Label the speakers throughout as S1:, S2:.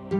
S1: ई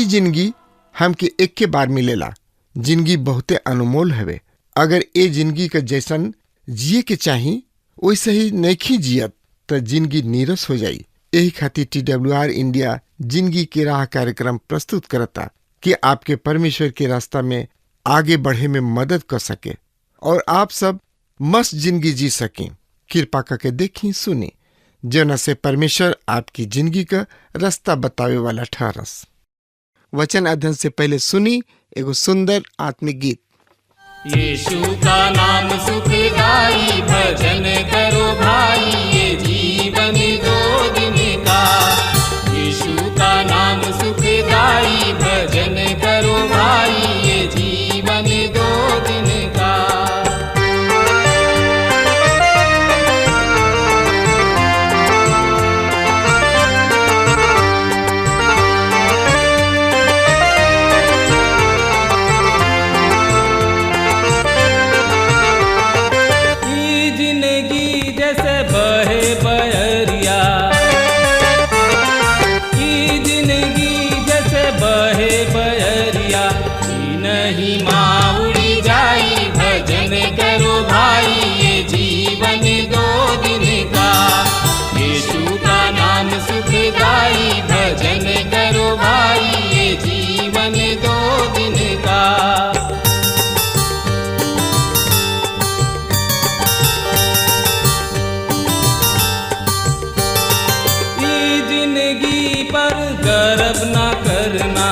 S1: जिंदगी हमके एक के बार मिलेला। जिंदगी बहुते अनमोल हवे। अगर ए जिंदगी का जैसन जिए के चाही वैसे ही नहीं जियत तो जिंदगी नीरस हो जाई। यही खातिर TWR इंडिया जिंदगी के राह कार्यक्रम प्रस्तुत करता कि आपके परमेश्वर के रास्ता में आगे बढ़े में मदद कर सके और आप सब मस्त जिंदगी जी सकें। कृपा करके देखी सुनी जना से परमेश्वर आपकी जिंदगी का रास्ता बतावे वाला ठहरस। वचन अध्ययन से पहले सुनी एगो सुंदर आत्मिक गीत।
S2: यीशु का नाम सुखदाई, भजन करो भाई, ये जीवन दो दिन का। यीशु का नाम सुखदाई, भजन करो भाई, ये जीवन दो दिन का। भजन करो भाई, ये जीवन दो दिन का। ये जिंदगी पर गर्व न करना,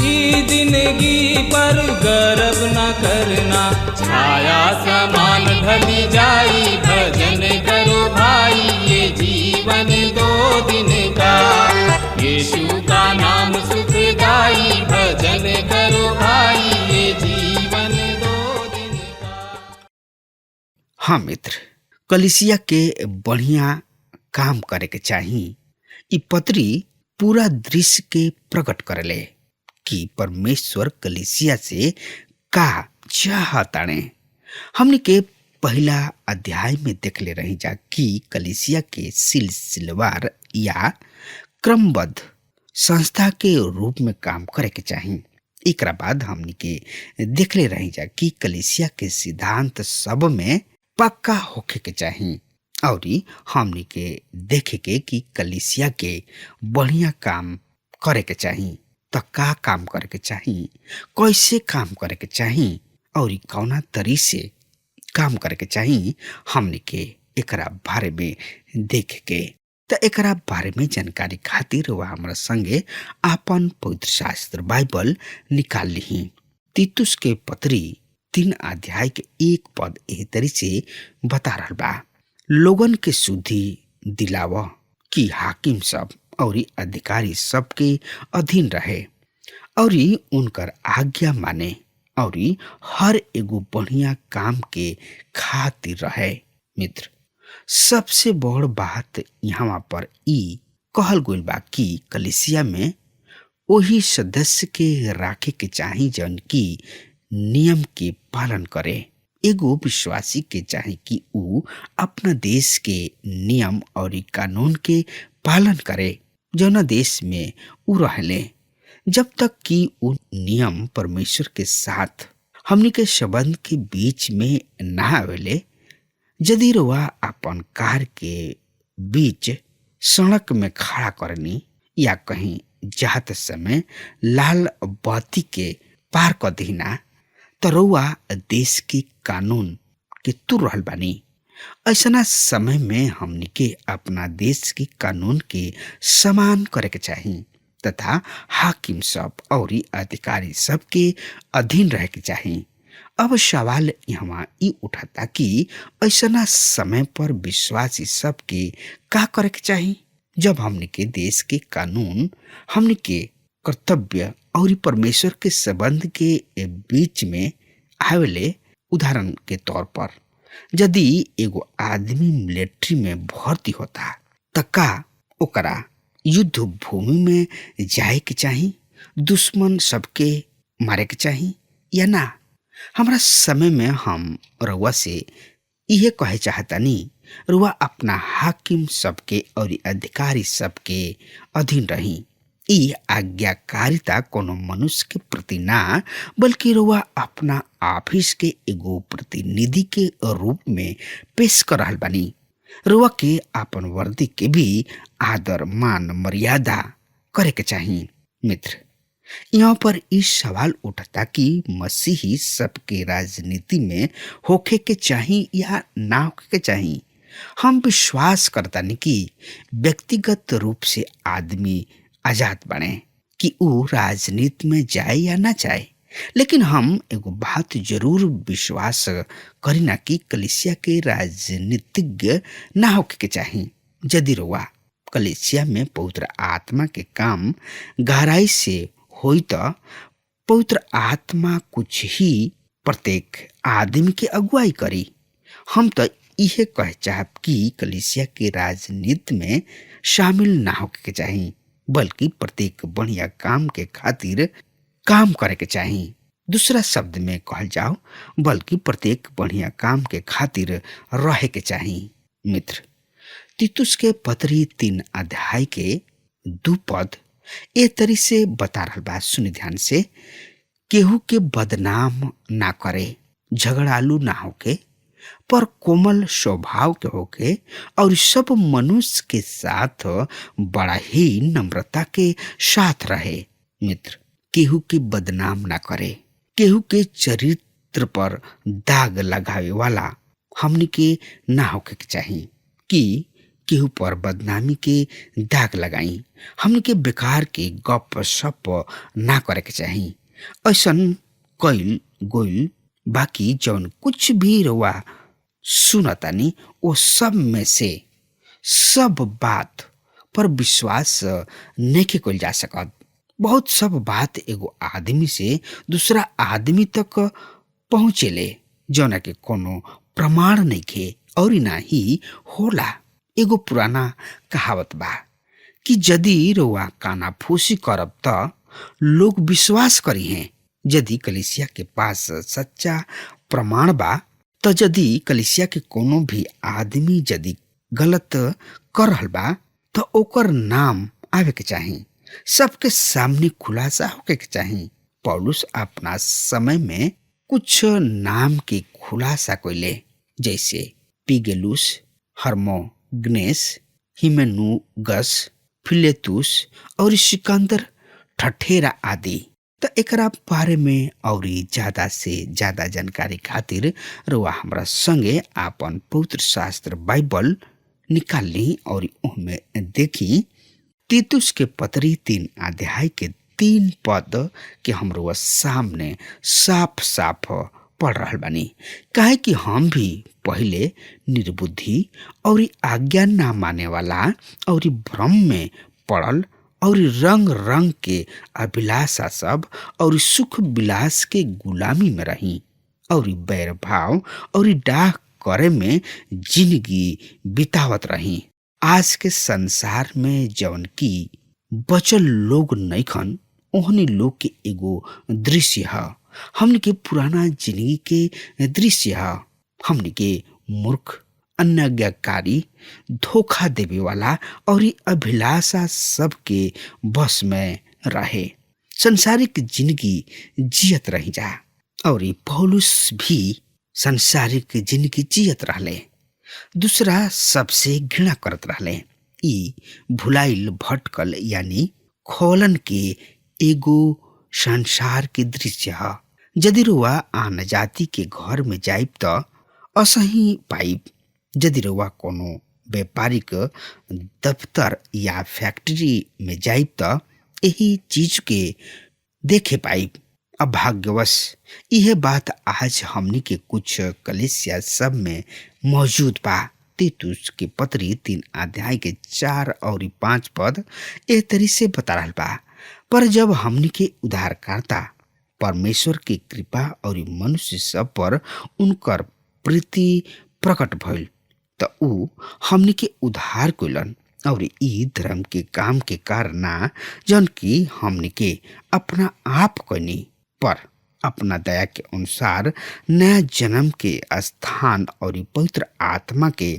S2: ये जिंदगी पर गर्व न करना, छाया समान ढली जाई, भजन करो भाई, ये जीवन दो दिन का। यीशु का नाम सुखदाई, भजन करो भाई, ये जीवन दो दिन का।
S3: हाँ मित्र, कलीसिया के बढ़िया काम करे के चाही। इ पत्री पूरा दृश्य के प्रकट करले कि परमेश्वर कलीसिया से का चाहताने। हमने के पहला अध्याय में देखले रही जा कि कलीसिया के सिलसिलेवार या क्रमबद्ध संस्था के रूप में काम करे के चाही। एकरा बाद हमने के देखले रही जा कि कलीसिया के सिद्धांत सब में पक्का होके के चाही और हमने के देखे के कि कलीसिया के बढ़िया काम करे के चाही। तो का काम करे के चाही, कैसे काम करे के चाही और कौना तरी से काम करे के चाही, हमने के एकरा बारे में देख के तो एकरा बारे में जानकारी खातिर वह हमारा संगे आपन पवित्र शास्त्र बाइबल निकाल ली। तीतुस के पत्री 3 अध्याय के 1 पद एह तरी से बता रहा बा, लोगन के शुद्धि दिलाव कि हाकिम सब और अधिकारी सबके अधीन रहे और उनकर आज्ञा माने और हर एगो बढ़िया काम के खातिर रहे। मित्र, सबसे बड़ बात यहाँ पर ई कहल गइल बा कि कलीसिया में वही सदस्य के राखे के चाही जन की नियम के पालन करे। एगो विश्वासी के चाही कि ऊ अपना देश के नियम और कानून के पालन करे जौना देश में ऊ रहले, जब तक कि ऊ नियम परमेश्वर के साथ हमनी के संबंध के बीच में ना आवेले। यदि रउआ अपन कार के बीच सड़क में खड़ा करनी या कहीं जात समय लाल बत्ती के पार कर दीना तो रउआ देश के कानून के तुर रहल बानी। ऐसना समय में हमनी के अपना देश के कानून के समान करे के चाही तथा हाकिम सब और अधिकारी सब के अधीन रहे के चाही। अब सवाल यहाँ ई उठाता कि ऐसना समय पर विश्वासी सब के का करे के चाही जब हमनी के देश के कानून हमनी के कर्तव्य और परमेश्वर के संबंध के बीच में आवेले। उदाहरण के तौर पर यदि एगो आदमी मिलिट्री में भर्ती होता त का ओकरा युद्ध भूमि में जाए के चाही, दुश्मन सबके मारे के चाही या ना? हमरा समय में हम रउआ से इहे कहे चाहतानी, रुआ अपना हाकिम सबके और अधिकारी सबके अधीन रही। ई आज्ञाकारिता कोनो मनुष्य के प्रति ना बल्कि रुआ अपना ऑफिस के एगो प्रतिनिधि के रूप में पेश कर रहल बानी। रुआ के अपन वर्दी के भी आदर मान मर्यादा करे के चाही। मित्र, यहाँ पर इस सवाल उठता कि मसीही सबके राजनीति में होखे के चाही या ना होखे के चाही। हम विश्वास करतानी कि व्यक्तिगत रूप से आदमी आजाद बने कि ऊ राजनीति में जाए या ना जाए, लेकिन हम एगो बात जरूर विश्वास करीना कि कलीसिया के राजनीतिज्ञ ना होके के चाही। यदि रुआ कलीसिया में पवित्र आत्मा के काम गहराई से होई तो पवित्र आत्मा कुछ ही प्रत्येक आदमी के अगुवाई करी। हम तो इहे कह चाहब कि कलीसिया के राजनीति में शामिल ना होके के चाही, बल्कि प्रत्येक बढ़िया काम के खातिर काम करे के चाही। दूसरा शब्द में कहल जाओ, बल्कि प्रत्येक बढ़िया काम के खातिर रहे के चाही। मित्र, तीतुस के पत्री 3 अध्याय के 2 पद ए तरी से बता रहल बा। सुनि ध्यान से, केहू के बदनाम ना करे, झगड़ालू ना होके, पर कोमल स्वभाव के होके और सब मनुष्य के साथ बड़ा ही नम्रता के साथ रहे। मित्र, केहू के बदनाम ना करे, केहू के चरित्र पर दाग लगावे वाला हमनी के ना होके के चाही कि केहू पर बदनामी के दाग लगाई। हमनी के बेकार के गप सप ना करे के चाही। ऐसन कइल गोइल बाकी जौन कुछ भी रुआ सुनतानी वो सब में से सब बात पर विश्वास नहीं कइल जा सकत। बहुत सब बात एगो आदमी से दूसरा आदमी तक पहुँचेले जौना के कोनो प्रमाण नहीं खे और ना ही होला। एगो पुराना कहावत बा कि यदि रुआ काना फूसी करब त लोग विश्वास करी हैं। यदि कलीसिया के पास सच्चा प्रमाण बा तो यदि कलीसिया के कोनो भी आदमी यदि गलत कर रहल बा तो ओकर नाम आवे के चाही, सबके सामने खुलासा होके के चाही। पौलुस अपना समय में कुछ नाम के खुलासा कइले, जैसे पिगेलुस, हर्मोग्नेस, हिमेनुगस, फिलेतुस और सिकंदर ठठेरा आदि। तो एकरा बारे में और ज्यादा से ज्यादा जानकारी खातिर रुआ हमरा संगे आपन पवित्र शास्त्र बाइबल निकाल ली और उनमें देखी तीतुस के पत्री 3 अध्याय के 3 पद के हम रुआ सामने साफ साफ पढ़ रहल बानी। काहे कि हम भी पहले निर्बुद्धि और आज्ञा ना माने वाला और भ्रम में पड़ल और रंग रंग के अभिलाषा सब और सुख विलास के गुलामी में रही और बैर भाव और डाह करे में जिंदगी बितावत रही। आज के संसार में जवन की बचल लोग नइखन, ओहनी लोग के एगो दृश्य है। हमने के पुराना जिंदगी के दृश्य है। हमने के मूर्ख, अनाज्ञाकारी, धोखा देवे वाला और अभिलाषा सबके बस में रहे संसारिक जिंदगी जियत रही जा। और पौलुस भी संसारिक जिंदगी जियत रहले, दूसरा सबसे घृणा करत रहले। ई भुलाइल भटकल यानी खोलन के एगो संसार के दृश्य है। यदि रुआ आन जाति के घर में जाइब तो असही पाइब। यदि रउआ कोनो व्यापारिक दफ्तर या फैक्ट्री में जाइब त यही चीज के देखे पाइब। अभाग्यवश यह बात आज हमनी के कुछ कलीसिया सब में मौजूद बा। तीतुस के पत्री 3 अध्याय के 4 और 5 पद एह तरी से बता रहल बा। पर जब हमनी के उद्धारकर्ता परमेश्वर की कृपा और मनुष्य सब पर उनकर प्रीति प्रकट भइल त ऊ हमनी के उद्धार कइलन और ई धर्म के काम के कारण ना जन की हमनी के अपना आप कइनी, पर अपना दया के अनुसार नया जन्म के स्थान और पवित्र आत्मा के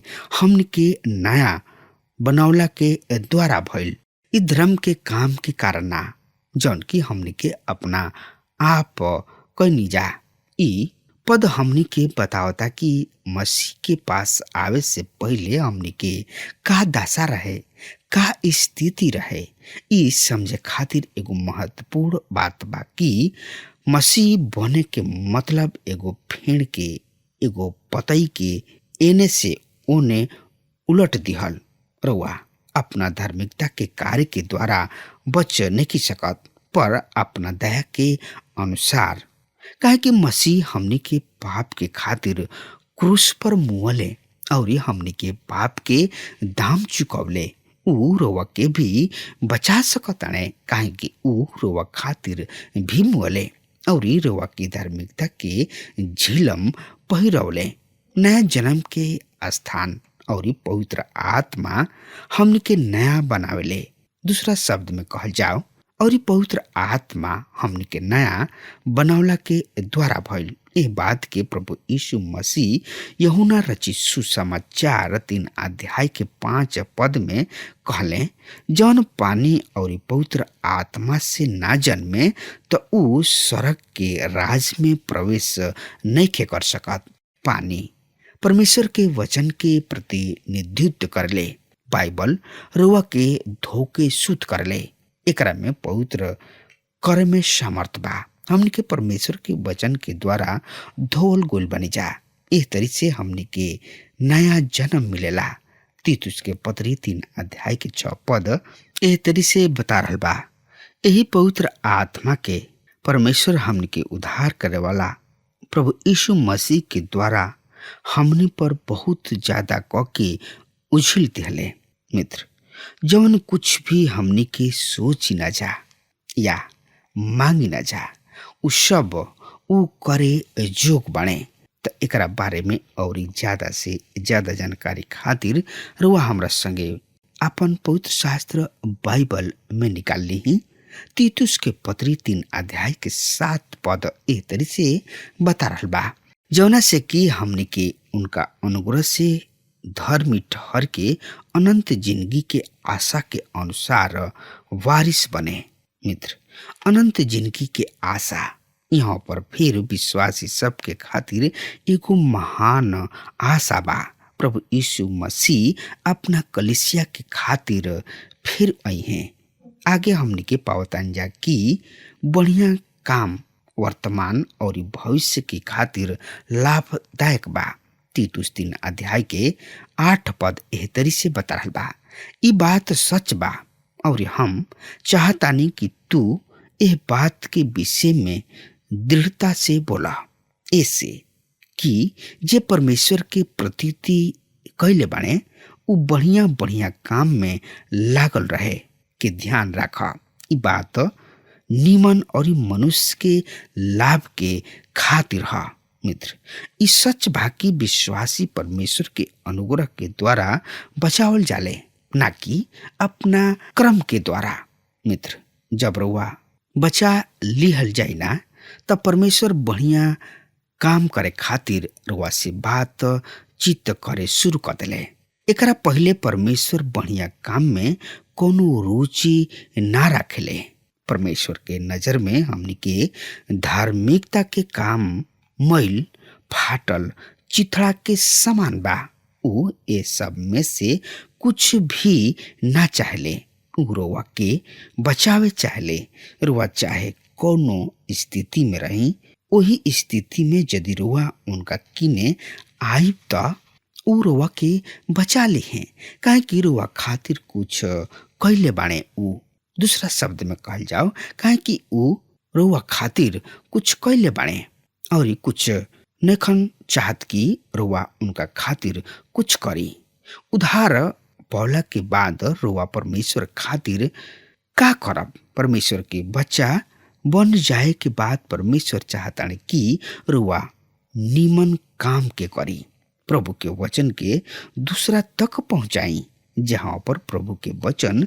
S3: हमनी के नया बनौला के द्वारा भइल। ई धर्म के काम के कारण ना जौन की हमनी के अपना आप कइनी जा। ई पद हमनी के बतावता कि मसीह के पास आवे से पहले हमनी के का दशा रहे, का स्थिति रहे। ई समझे खातिर एगो महत्वपूर्ण बात बा कि मसीह बने के मतलब एगो फेड़ के, एगो पतई के एने से ओने उलट दिहल। रउआ अपना धार्मिकता के कार्य के द्वारा बच नहीं सकत, पर अपना दया के अनुसार, काहे कि मसीह हमनी के पाप के खातिर क्रूस पर मुअले और हमनी के पाप के दाम चुकवले। ऊ रोवा के भी बचा सकताने, काहे कि ऊ रोवा खातिर भी मुअले और रोवा की धार्मिकता के झिलम पहिरवले। नया जन्म के स्थान और पवित्र आत्मा हमनी के नया बनावेले। दूसरा शब्द में कहल जाओ और पवित्र आत्मा हमनी के नया बनौला के द्वारा भइल। एह बात के प्रभु यीशु मसीह यूहन्ना रचित सुसमाचार 3 अध्याय के 5 पद में कहले, जौन पानी और पवित्र आत्मा से ना जन्मे तो ऊ स्वर्ग के राज में प्रवेश नहीं कर सकत। पानी परमेश्वर के वचन के प्रतिनिधित्व करले। बाइबल रुआ के धोके शुद्ध करले। एकरा में पवित्र करे में सामर्थ बा। हमनी के परमेश्वर के वचन के द्वारा धोल गोल बनी जा। इस तरी से हमनी के नया जन्म मिलेला। तीतुस के पत्री 3 अध्याय के 6 पद एह तरी से बता रहल बा। यही पवित्र आत्मा के परमेश्वर हमनी के उद्धार करे वाला प्रभु यीशु मसीह के द्वारा हमनी पर बहुत ज्यादा क के उछिल दिहले। मित्र, जवन कुछ भी हमनी के सोच न जा या मांगी न जा, उ सब उ करे जोग बने। त एकरा बारे में और ज्यादा से ज्यादा जानकारी खातिर रुआ हमरा संगे अपन पवित्र शास्त्र बाइबल में निकाल ली। तीतुस के पत्री 3 अध्याय के 7 पद एह तरी से बता रहल बा, जौना से कि हमनी के उनका अनुग्रह से धर्मी ठहर के अनंत जिंदगी के आशा के अनुसार वारिस बने। मित्र, अनंत जिंदगी के आशा यहाँ पर फिर विश्वासी सबके खातिर एगो महान आशा बा। प्रभु यीशु मसीह अपना कलीसिया के खातिर फिर आई हैं। आगे हमनी के पावतान जा कि बढ़िया काम वर्तमान और भविष्य के खातिर लाभदायक बा। तीतुस 3 अध्याय के 8 पद एह तरी से बता रहल बा, ई बात सच बा और हम चाहतानी कि तू एह बात के विषय में दृढ़ता से बोला, ऐसे कि जे परमेश्वर के प्रतीति कैले बाणे उ बढ़िया बढ़िया काम में लागल रहे के ध्यान रखा। ई बात निमन और मनुष्य के लाभ के खातिर है। मित्र, ई सच बा कि विश्वासी परमेश्वर के अनुग्रह के द्वारा बचावल जाले, ना कि अपना क्रम के द्वारा। मित्र, जब रुआ बचा लिहल जाए ना तब परमेश्वर बढ़िया काम करे खातिर रुआ से बात चित्त करे शुरू कर दिले। एकरा पहले परमेश्वर बढ़िया काम में कोनो रुचि ना रखेले। परमेश्वर के नजर में हमनी के धार्मिकता के काम मैल फाटल चिथड़ा के समान बा। उ ये सब में से कुछ भी ना चाहले। उ रुआ के बचावे चाहले। रुआ चाहे कोनो स्थिति में रही, वही स्थिति में यदि रुआ उनका किने आइब त ऊ रुआ के बचा ली हैं, काहे कि रुआ खातिर कुछ कैले बाणे ऊ। दूसरा शब्द में कहल जाओ, काहे कि ऊ रुआ खातिर कुछ कैले बाणे और कुछ नखन चाहत कि रुआ उनका खातिर कुछ करी। उधार पौला के बाद रुआ परमेश्वर खातिर का करब? परमेश्वर के बच्चा बन जाए के बाद परमेश्वर चाहताने कि रुआ नीमन काम के करी, प्रभु के वचन के दूसरा तक पहुंचाई। जहां पर प्रभु के वचन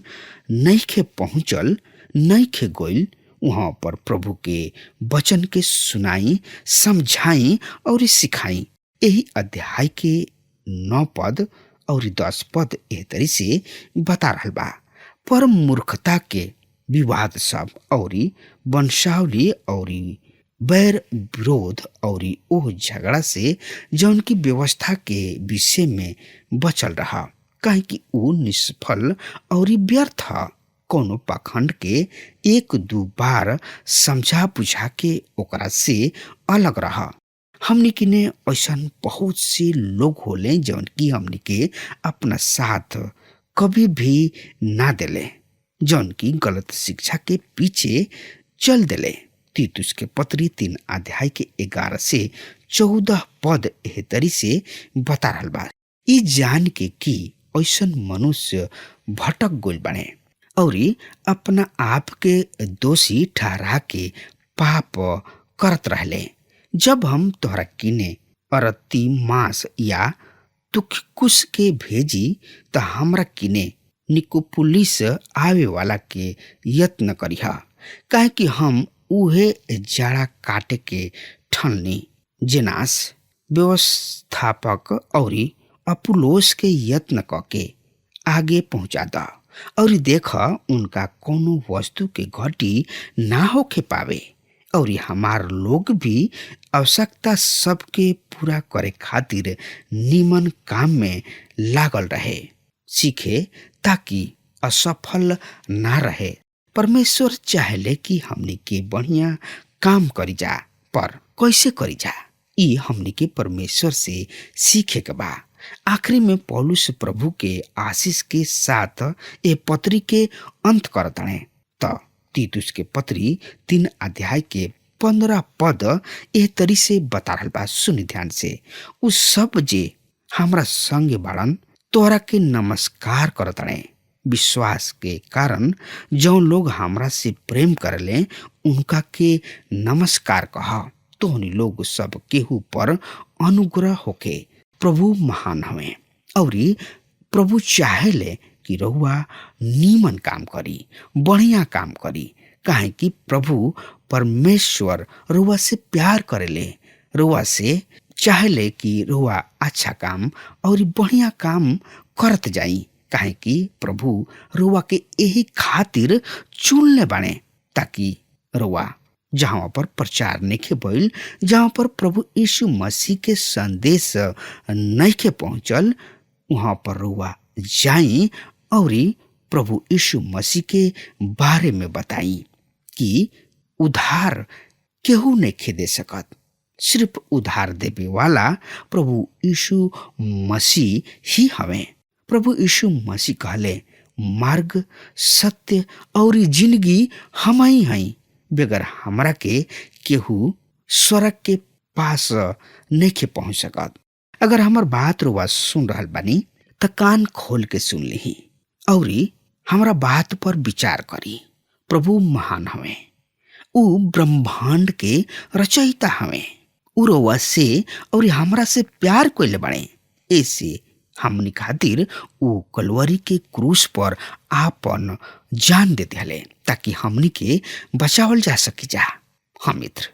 S3: नइखे पहुंचल, नइखे गइल, वहां पर प्रभु के वचन के सुनाई, समझाई और सिखाई। यही अध्याय के 9 पद और 10 पद एह तरी से बता रहल बा। पर मूर्खता के विवाद सब और वंशावली और बैर विरोध और ओह झगड़ा से जौन की व्यवस्था के विषय में बचल रहा, काहे कि ऊ निष्फल और व्यर्थ ह। कोनो पाखंड के 1-2 बार समझा बुझा के ओकरा से अलग रहा। हमनी के ने ऐसन बहुत से लोग होले जौन की हमनी के अपना साथ कभी भी ना देले, जौन की गलत शिक्षा के पीछे चल देले। तीतुस के पत्री 3 अध्याय के 11 से 14 पद एह तरी से बता रहल बा। ई जान के कि ऐसन मनुष्य भटक गइल बने और अपना आप के दोषी ठहरा के पाप करत रहले। जब हम तोहरा किने अरती मांस या तुखकुश के भेजी त हमरा किने निकोपुलिस आवे वाला के यत्न करिहा, काहे कि हम उहे जाड़ा काटे के ठननी। जेनास व्यवस्थापक और अपुलोस के यत्न करके आगे पहुंचा दा और देख उनका कोनो वस्तु के घटी ना होके पावे। और हमार लोग भी आवश्यकता सबके पूरा करे खातिर निमन काम में लागल रहे, सीखे ताकि असफल ना रहे। परमेश्वर चाहले कि हमनी के बढ़िया काम करी जा, पर कैसे करी जा ई हमनी के परमेश्वर से सीखे के बा। आखिरी में पौलुस प्रभु के आशीष के साथ ए पत्री के अंत करताने। त तीतुस के पत्री 3 अध्याय के 15 पद एह तरी से बता रहल बा। सुनि ध्यान से। उ सब जे हमरा संगे बाड़न तोरा के नमस्कार करताने। विश्वास के कारण जो लोग हमरा से प्रेम करले उनका के नमस्कार कहा। तोहनी लोग सब केहू पर अनुग्रह होके। प्रभु महान हवे और प्रभु चाहेले कि रहुआ नीमन काम करी, बढ़िया काम करी, काहे कि प्रभु परमेश्वर रहुआ से प्यार करेले। रहुआ से चाहेले कि रहुआ अच्छा काम और बढ़िया काम करत जाई, काहे कि प्रभु रहुआ के यही खातिर चुनले बाणे, ताकि रहुआ जहाँ पर प्रचार नइखे भइल, जहाँ पर प्रभु यीशु मसीह के संदेश नइखे पहुंचल, वहाँ पर रहुआ जाई और प्रभु यीशु मसीह के बारे में बताई कि उधार केहू नइखे दे सकत। सिर्फ उधार देवे वाला प्रभु यीशु मसीह ही हवे। प्रभु यीशु मसीह कहले, मार्ग, सत्य और जिंदगी हम ही हई। बगैर हमरा के केहू स्वर्ग के पास नइखे पहुंच सकत। अगर हमार बात रुआ सुन रहल बानी त कान खोल के सुन ली और हमरा बात पर विचार करी। प्रभु महान हवे, ऊ ब्रह्मांड के रचयिता हवे। ऊ रउआ से और हमरा से प्यार कइले बाड़े। ऐसे हमनी खातिर ऊ कलवरी के क्रूस पर आपन जान दे दिले, ताकि हमनी के बचावल जा सकी जा। हाँ मित्र,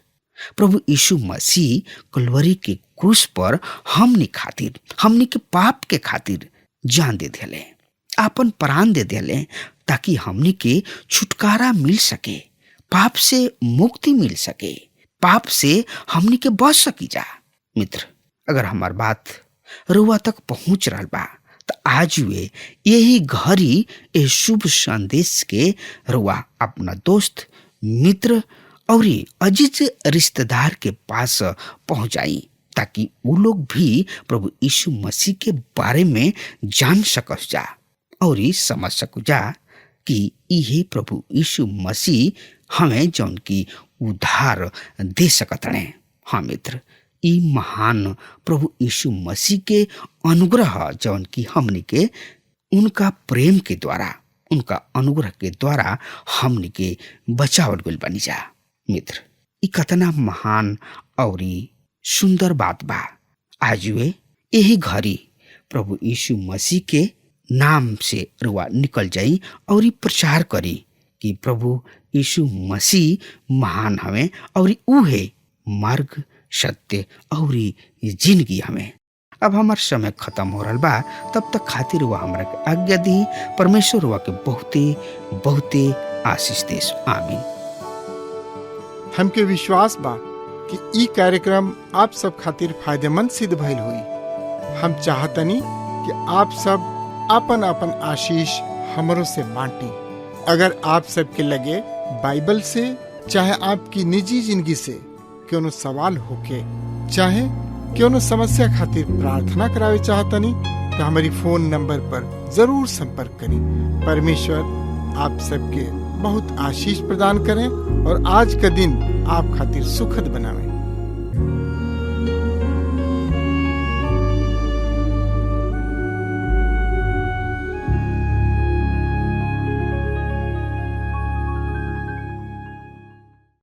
S3: प्रभु यीशु मसीह कलवरी के क्रूस पर हमनी खातिर, हमनी के पाप के खातिर जान दे दिले, आपन प्राण दे दिले, ताकि हमनी के छुटकारा मिल सके, पाप से मुक्ति मिल सके, पाप से हमनी के बच सकी जा। मित्र, अगर हमार बात रुआ तक पहुंच रहा बा तो आज वे यही घड़ी ए शुभ संदेश के रुआ अपना दोस्त, मित्र और अजीज रिश्तेदार के पास पहुंचाई, ताकि वो लोग भी प्रभु यीशु मसीह के बारे में जान सकस जा और ही समझ सकू जा कि इहे प्रभु यीशु मसीह हमें जौन की उद्धार दे सकत हैं। हाँ मित्र, ई महान प्रभु यीशु मसीह के अनुग्रह जौन की हमनी के उनका प्रेम के द्वारा, उनका अनुग्रह के द्वारा हमनी के बचावल गइल बनी जा। मित्र, ई कतना महान और सुंदर बात बा। आज वे यही घड़ी प्रभु यीशु मसीह के नाम से रुआ निकल जाई और ई प्रचार करी कि प्रभु यीशु मसीह महान हमें और उहे मार्ग, सत्य और जिंदगी हमें। अब हमार समय खत्म हो रहा बा, तब तक खातिर हुआ हमरा के आज्ञा दी। परमेश्वर हुआ के बहुते बहुते आशीष देश। आमीन।
S1: हमके विश्वास बा कि ई कार्यक्रम आप सब खातिर फायदेमंद सिद्ध भइल हुई। हम चाहतनी कि आप सब आपन आपन आशीष हमरों से बांटी। अगर आप सबके लगे बाइबल से चाहे आपकी निजी जिंदगी से क्यों सवाल होके, चाहे क्यों समस्या खातिर प्रार्थना करावे चाहतनी, तो हमारी फोन नंबर पर जरूर संपर्क करें। परमेश्वर आप सबके बहुत आशीष प्रदान करें और आज का दिन आप खातिर सुखद बनावे।